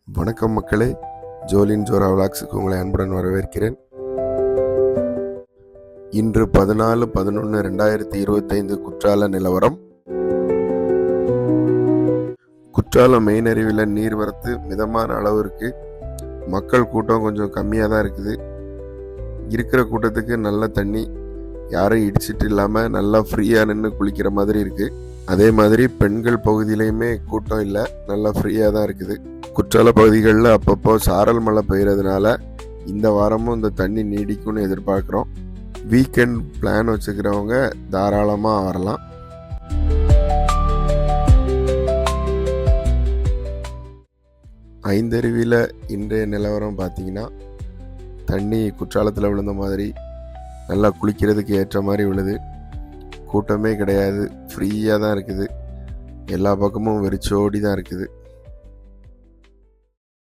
வணக்கம் மக்களே, ஜோலின் ஜோரா விளாக்ஸுக்கு உங்களை அன்புடன் வரவேற்கிறேன். இன்று 14/11/2025 குற்றால நிலவரம். குற்றாலம் மெயின் அருவியில் நீர்வரத்து மிதமான அளவு இருக்கு. மக்கள் கூட்டம் கொஞ்சம் கம்மியாக தான் இருக்குது. இருக்கிற கூட்டத்துக்கு நல்ல தண்ணி, யாரும் இடிச்சிட்டு இல்லாமல் நல்லா ஃப்ரீயாக நின்று குளிக்கிற மாதிரி இருக்குது. அதே மாதிரி பெண்கள் பகுதியிலையுமே கூட்டம் இல்லை, நல்லா ஃப்ரீயாக தான் இருக்குது. குற்றால பகுதிகளில் அப்பப்போ சாரல் மழை பெய்கிறதுனால இந்த வாரமும் இந்த தண்ணி நீடிக்கும்னு எதிர்பார்க்குறோம். வீக்கெண்ட் பிளான் வச்சுக்கிறவங்க தாராளமாக வரலாம். ஐந்தருவியில் இன்றைய நிலவரம் பார்த்தீங்கன்னா, தண்ணி குற்றாலத்தில் விழுந்த மாதிரி நல்லா குளிக்கிறதுக்கு ஏற்ற மாதிரி விழுது. கூட்டமே கிடையாது, ஃப்ரீயாக தான் இருக்குது. எல்லா பக்கமும் வெறிச்சோடி தான் இருக்குது.